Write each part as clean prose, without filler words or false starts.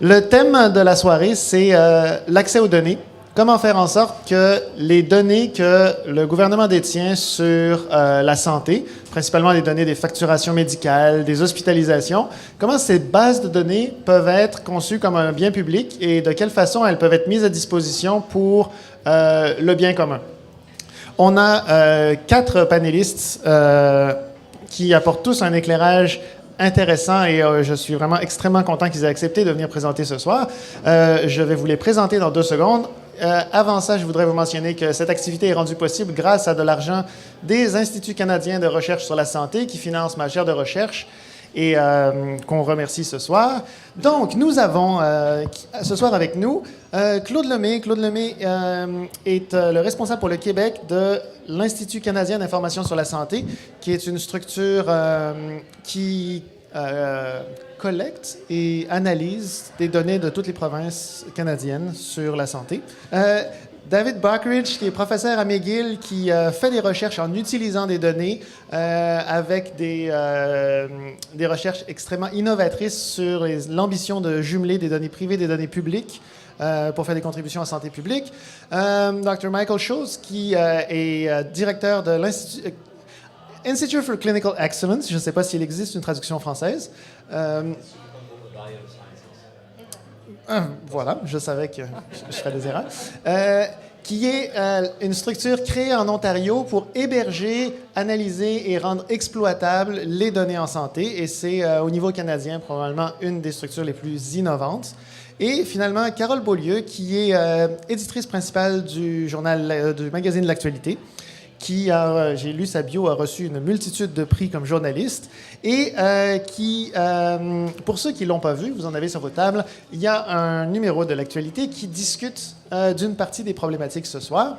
Le thème de la soirée, c'est l'accès aux données. Comment faire en sorte que les données que le gouvernement détient sur la santé, principalement les données des facturations médicales, des hospitalisations, comment ces bases de données peuvent être conçues comme un bien public et de quelle façon elles peuvent être mises à disposition pour le bien commun. On a 4 panélistes qui apportent tous un éclairage intéressant et je suis vraiment extrêmement content qu'ils aient accepté de venir présenter ce soir. Je vais vous les présenter dans 2 secondes. Avant ça, je voudrais vous mentionner que cette activité est rendue possible grâce à de l'argent des Instituts canadiens de recherche sur la santé qui financent ma chaire de recherche et qu'on remercie ce soir. Donc, nous avons ce soir avec nous Claude Lemay. Claude Lemay est le responsable pour le Québec de l'Institut canadien d'information sur la santé, qui est une structure qui collecte et analyse des données de toutes les provinces canadiennes sur la santé. David Buckridge, qui est professeur à McGill, qui fait des recherches en utilisant des données avec des recherches extrêmement innovatrices sur l'ambition de jumeler des données privées des données publiques pour faire des contributions à la santé publique. Dr. Michael Scholes, qui est directeur de l'Institut Institute for Clinical Excellence, je ne sais pas s'il existe une traduction française. Voilà, je savais que je ferais des erreurs. Qui est une structure créée en Ontario pour héberger, analyser et rendre exploitables les données en santé. Et c'est au niveau canadien probablement une des structures les plus innovantes. Et finalement, Carole Beaulieu, qui est éditrice principale du magazine L'Actualité, qui, j'ai lu sa bio, a reçu une multitude de prix comme journaliste et qui, pour ceux qui ne l'ont pas vu, vous en avez sur vos tables, il y a un numéro de l'Actualité qui discute d'une partie des problématiques ce soir.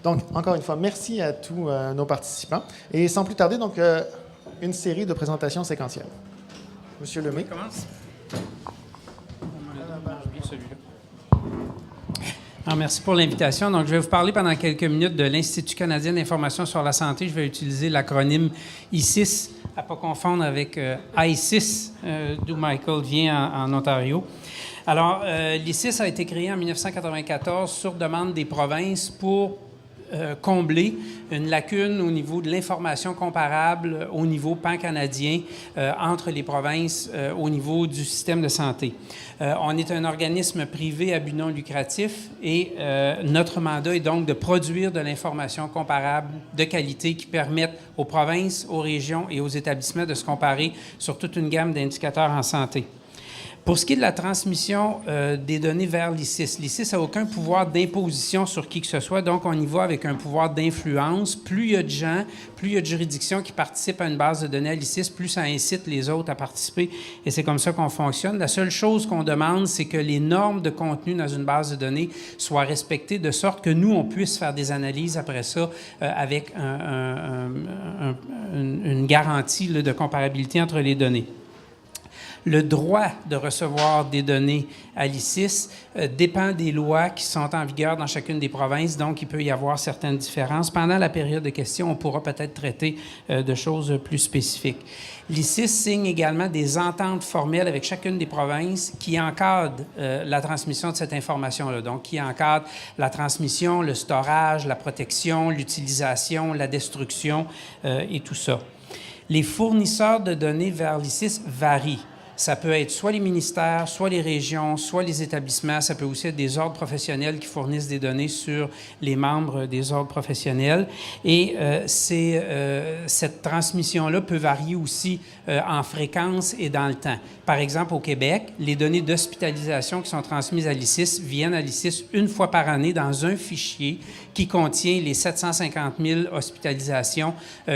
Donc, encore une fois, merci à tous nos participants. Et sans plus tarder, donc, une série de présentations séquentielles. Monsieur Lemay. On commence. Alors, merci pour l'invitation. Donc, je vais vous parler pendant quelques minutes de l'Institut canadien d'information sur la santé. Je vais utiliser l'acronyme ICIS, à ne pas confondre avec ICIS, d'où Michael vient en Ontario. Alors, l'ICIS a été créé en 1994 sur demande des provinces pour combler une lacune au niveau de l'information comparable au niveau pan-canadien entre les provinces au niveau du système de santé. On est un organisme privé à but non lucratif et notre mandat est donc de produire de l'information comparable de qualité qui permette aux provinces, aux régions et aux établissements de se comparer sur toute une gamme d'indicateurs en santé. Pour ce qui est de la transmission des données vers l'ICIS, l'ICIS n'a aucun pouvoir d'imposition sur qui que ce soit, donc on y va avec un pouvoir d'influence. Plus il y a de gens, plus il y a de juridictions qui participent à une base de données à l'ICIS, plus ça incite les autres à participer, et c'est comme ça qu'on fonctionne. La seule chose qu'on demande, c'est que les normes de contenu dans une base de données soient respectées de sorte que nous, on puisse faire des analyses après ça avec une garantie là, de comparabilité entre les données. Le droit de recevoir des données à l'ICIS dépend des lois qui sont en vigueur dans chacune des provinces, donc il peut y avoir certaines différences. Pendant la période de questions, on pourra peut-être traiter de choses plus spécifiques. L'ICIS signe également des ententes formelles avec chacune des provinces qui encadrent la transmission de cette information-là, donc qui encadrent la transmission, le storage, la protection, l'utilisation, la destruction et tout ça. Les fournisseurs de données vers l'ICIS varient. Ça peut être soit les ministères, soit les régions, soit les établissements. Ça peut aussi être des ordres professionnels qui fournissent des données sur les membres des ordres professionnels. Et cette transmission-là peut varier aussi en fréquence et dans le temps. Par exemple, au Québec, les données d'hospitalisation qui sont transmises à l'ICIS viennent à l'ICIS une fois par année dans un fichier qui contient les 750 000 hospitalisations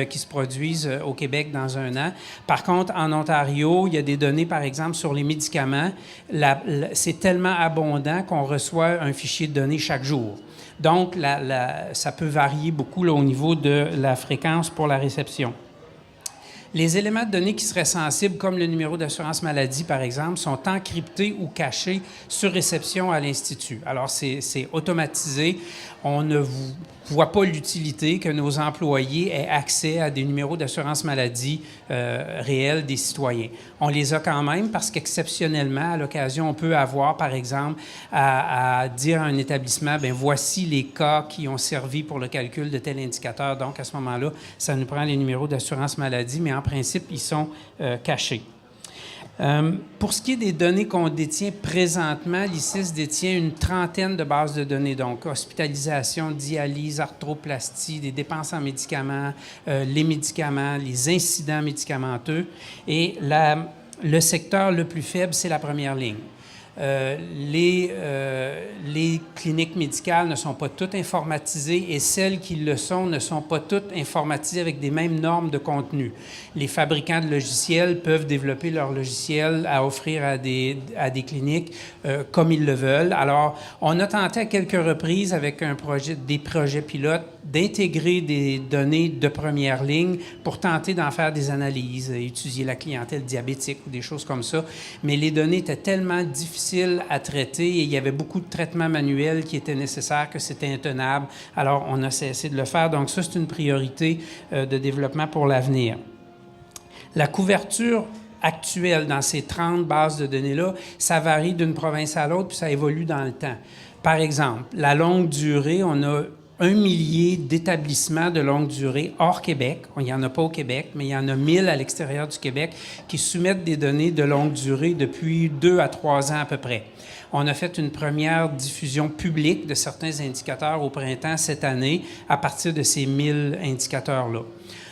qui se produisent au Québec dans un an. Par contre, en Ontario, il y a des données, par exemple, sur les médicaments. C'est tellement abondant qu'on reçoit un fichier de données chaque jour. Donc, ça peut varier beaucoup là, au niveau de la fréquence pour la réception. Les éléments de données qui seraient sensibles, comme le numéro d'assurance maladie, par exemple, sont encryptés ou cachés sur réception à l'Institut. Alors, c'est automatisé. Vous voient pas l'utilité que nos employés aient accès à des numéros d'assurance maladie réels des citoyens. On les a quand même parce qu'exceptionnellement, à l'occasion, on peut avoir, par exemple, à dire à un établissement, bien, voici les cas qui ont servi pour le calcul de tel indicateur. Donc, à ce moment-là, ça nous prend les numéros d'assurance maladie, mais en principe, ils sont cachés. Pour ce qui est des données qu'on détient présentement, l'ICIS détient une trentaine de bases de données, donc hospitalisation, dialyse, arthroplastie, des dépenses en médicaments, les médicaments, les incidents médicamenteux. Et le secteur le plus faible, c'est la première ligne. Les cliniques médicales ne sont pas toutes informatisées et celles qui le sont ne sont pas toutes informatisées avec des mêmes normes de contenu. Les fabricants de logiciels peuvent développer leurs logiciels à offrir à des cliniques comme ils le veulent. Alors, on a tenté à quelques reprises avec des projets pilotes d'intégrer des données de première ligne pour tenter d'en faire des analyses, étudier la clientèle diabétique ou des choses comme ça. Mais les données étaient tellement difficiles à traiter et il y avait beaucoup de traitements manuels qui étaient nécessaires que c'était intenable. Alors, on a cessé de le faire. Donc, ça, c'est une priorité de développement pour l'avenir. La couverture actuelle dans ces 30 bases de données-là, ça varie d'une province à l'autre puis ça évolue dans le temps. Par exemple, la longue durée, on a 1 millier d'établissements de longue durée hors Québec. Il n'y en a pas au Québec, mais il y en a 1000 à l'extérieur du Québec qui soumettent des données de longue durée depuis 2 à 3 ans à peu près. On a fait une première diffusion publique de certains indicateurs au printemps cette année à partir de ces 1000 indicateurs-là.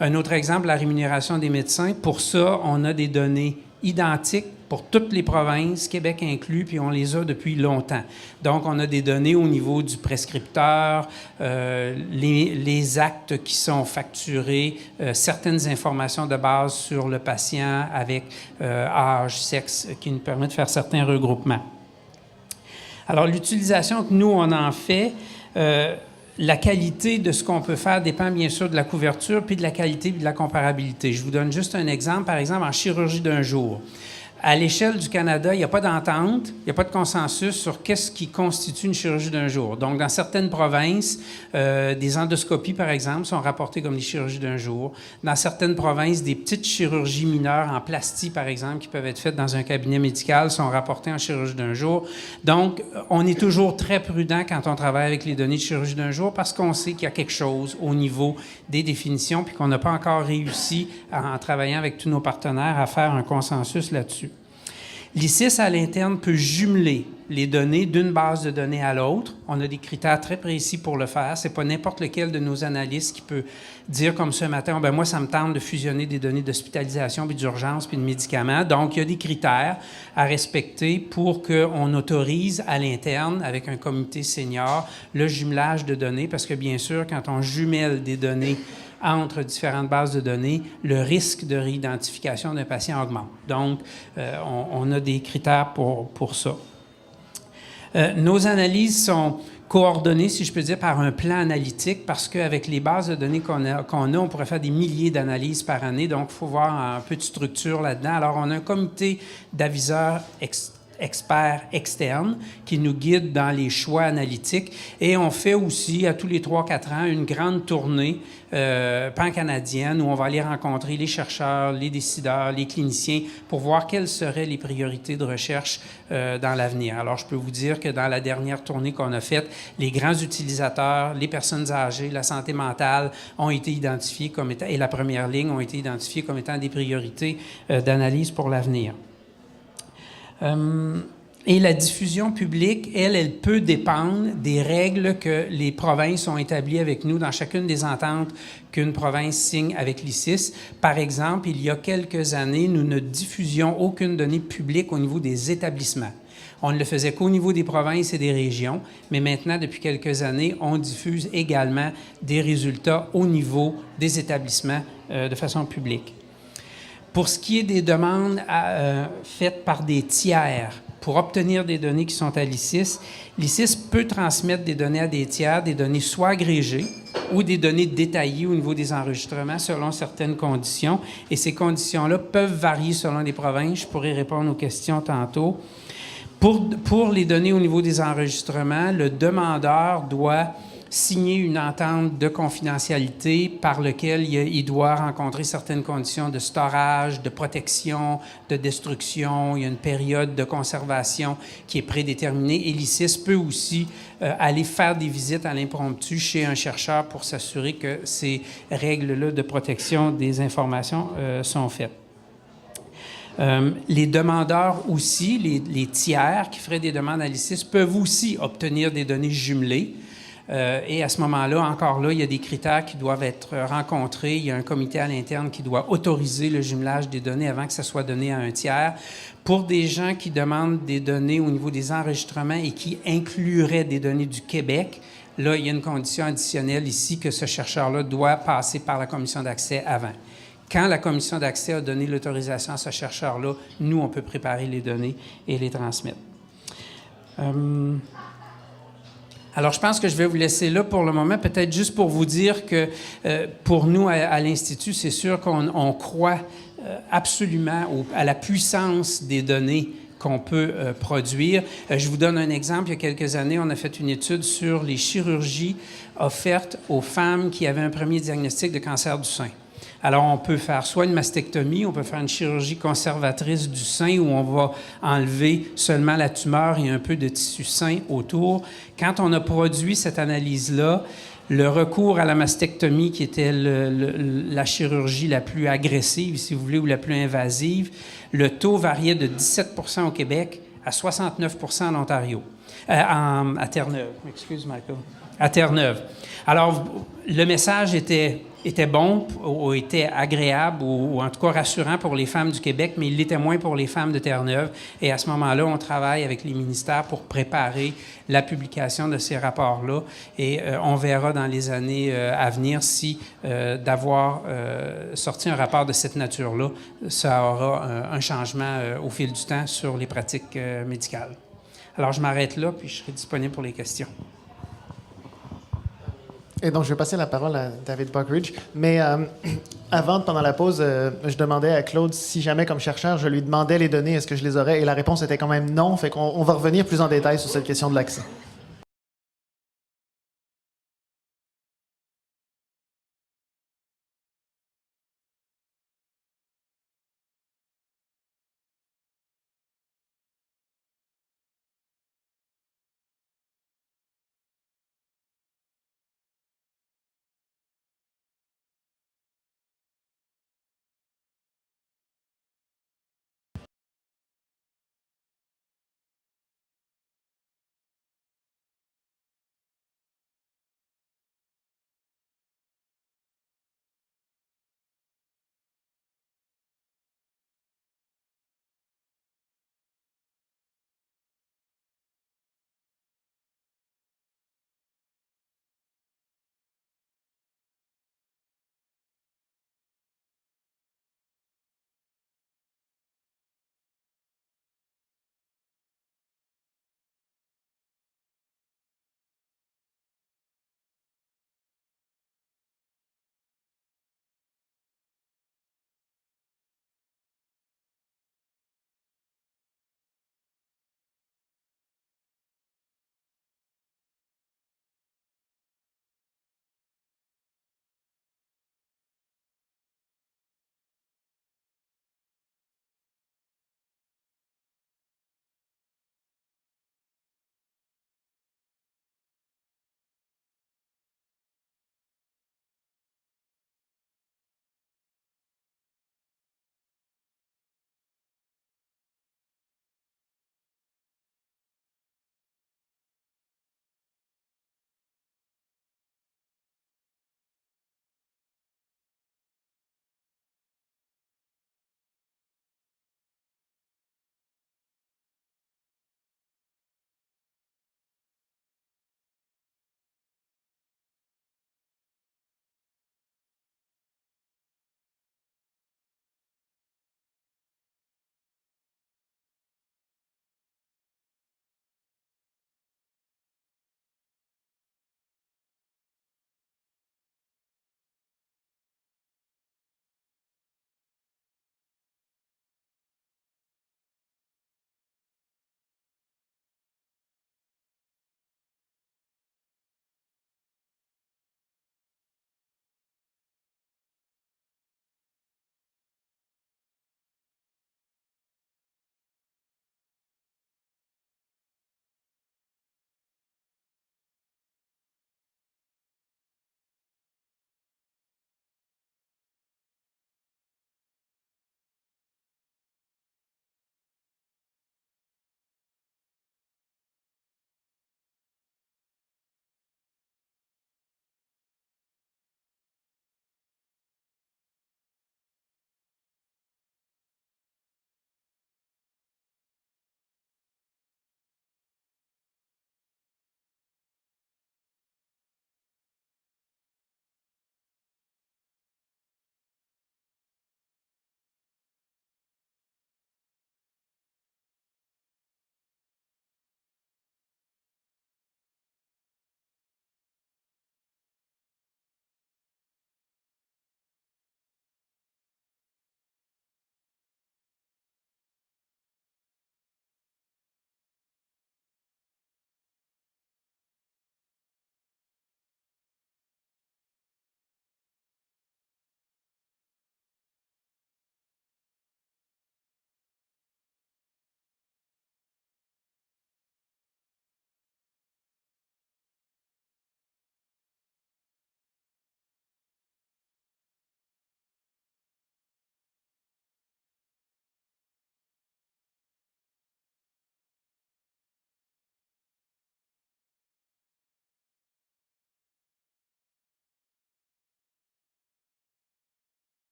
Un autre exemple, la rémunération des médecins. Pour ça, on a des données identiques pour toutes les provinces, Québec inclus, puis on les a depuis longtemps. Donc, on a des données au niveau du prescripteur, les actes qui sont facturés, certaines informations de base sur le patient avec âge, sexe, qui nous permet de faire certains regroupements. Alors, l'utilisation que nous, on en fait, la qualité de ce qu'on peut faire dépend bien sûr de la couverture puis de la qualité et de la comparabilité. Je vous donne juste un exemple, par exemple, en chirurgie d'un jour. À l'échelle du Canada, il n'y a pas d'entente, il n'y a pas de consensus sur qu'est-ce qui constitue une chirurgie d'un jour. Donc, dans certaines provinces, des endoscopies, par exemple, sont rapportées comme des chirurgies d'un jour. Dans certaines provinces, des petites chirurgies mineures en plastie, par exemple, qui peuvent être faites dans un cabinet médical, sont rapportées en chirurgie d'un jour. Donc, on est toujours très prudent quand on travaille avec les données de chirurgie d'un jour parce qu'on sait qu'il y a quelque chose au niveau des définitions puis qu'on n'a pas encore réussi, en travaillant avec tous nos partenaires, à faire un consensus là-dessus. L'ICIS, à l'interne, peut jumeler les données d'une base de données à l'autre. On a des critères très précis pour le faire. Ce n'est pas n'importe lequel de nos analystes qui peut dire comme ce matin, ben moi, ça me tente de fusionner des données d'hospitalisation, puis d'urgence, puis de médicaments. Donc, il y a des critères à respecter pour qu'on autorise à l'interne, avec un comité senior, le jumelage de données, parce que bien sûr, quand on jumelle des données entre différentes bases de données, le risque de réidentification d'un patient augmente. Donc, on a des critères pour ça. Nos analyses sont coordonnées, si je peux dire, par un plan analytique, parce qu'avec les bases de données qu'on a, on pourrait faire des milliers d'analyses par année, donc il faut voir un peu de structure là-dedans. Alors, on a un comité d'aviseurs experts externes qui nous guident dans les choix analytiques. Et on fait aussi, à tous les 3-4 ans, une grande tournée pan-canadienne où on va aller rencontrer les chercheurs, les décideurs, les cliniciens pour voir quelles seraient les priorités de recherche dans l'avenir. Alors, je peux vous dire que dans la dernière tournée qu'on a faite, les grands utilisateurs, les personnes âgées, la santé mentale ont été identifiés comme étant, et la première ligne ont été identifiés comme étant des priorités d'analyse pour l'avenir. Et la diffusion publique, elle peut dépendre des règles que les provinces ont établies avec nous dans chacune des ententes qu'une province signe avec l'ICIS. Par exemple, il y a quelques années, nous ne diffusions aucune donnée publique au niveau des établissements. On ne le faisait qu'au niveau des provinces et des régions, mais maintenant, depuis quelques années, on diffuse également des résultats au niveau des établissements de façon publique. Pour ce qui est des demandes faites par des tiers pour obtenir des données qui sont à l'ICIS, l'ICIS peut transmettre des données à des tiers, des données soit agrégées ou des données détaillées au niveau des enregistrements selon certaines conditions. Et ces conditions-là peuvent varier selon les provinces. Je pourrais répondre aux questions tantôt. Pour les données au niveau des enregistrements, le demandeur doit signer une entente de confidentialité par laquelle il doit rencontrer certaines conditions de storage, de protection, de destruction. Il y a une période de conservation qui est prédéterminée. Et l'ICIS peut aussi aller faire des visites à l'impromptu chez un chercheur pour s'assurer que ces règles-là de protection des informations sont faites. Les demandeurs aussi, les tiers qui feraient des demandes à l'ICIS peuvent aussi obtenir des données jumelées. Et à ce moment-là, encore là, il y a des critères qui doivent être rencontrés. Il y a un comité à l'interne qui doit autoriser le jumelage des données avant que ça soit donné à un tiers. Pour des gens qui demandent des données au niveau des enregistrements et qui incluraient des données du Québec, là, il y a une condition additionnelle ici que ce chercheur-là doit passer par la commission d'accès avant. Quand la commission d'accès a donné l'autorisation à ce chercheur-là, nous, on peut préparer les données et les transmettre. Alors, je pense que je vais vous laisser là pour le moment, peut-être juste pour vous dire que pour nous, à l'Institut, c'est sûr qu'on croit absolument à la puissance des données qu'on peut produire. Je vous donne un exemple. Il y a quelques années, on a fait une étude sur les chirurgies offertes aux femmes qui avaient un premier diagnostic de cancer du sein. Alors, on peut faire soit une mastectomie, on peut faire une chirurgie conservatrice du sein où on va enlever seulement la tumeur et un peu de tissu sain autour. Quand on a produit cette analyse-là, le recours à la mastectomie, qui était la chirurgie la plus agressive, si vous voulez, ou la plus invasive, le taux variait de 17 % au Québec à 69 % en Ontario. À Terre-Neuve, excuse Michael. À Terre-Neuve. Alors, le message était bon, ou était agréable, ou en tout cas rassurant pour les femmes du Québec, mais il l'était moins pour les femmes de Terre-Neuve. Et à ce moment-là, on travaille avec les ministères pour préparer la publication de ces rapports-là. Et on verra dans les années à venir si d'avoir sorti un rapport de cette nature-là, ça aura un changement au fil du temps sur les pratiques médicales. Alors, je m'arrête là, puis je serai disponible pour les questions. Et donc, je vais passer la parole à David Buckridge. Mais avant, pendant la pause, je demandais à Claude si jamais, comme chercheur, je lui demandais les données, est-ce que je les aurais? Et la réponse était quand même non. Fait qu'on va revenir plus en détail sur cette question de l'accès.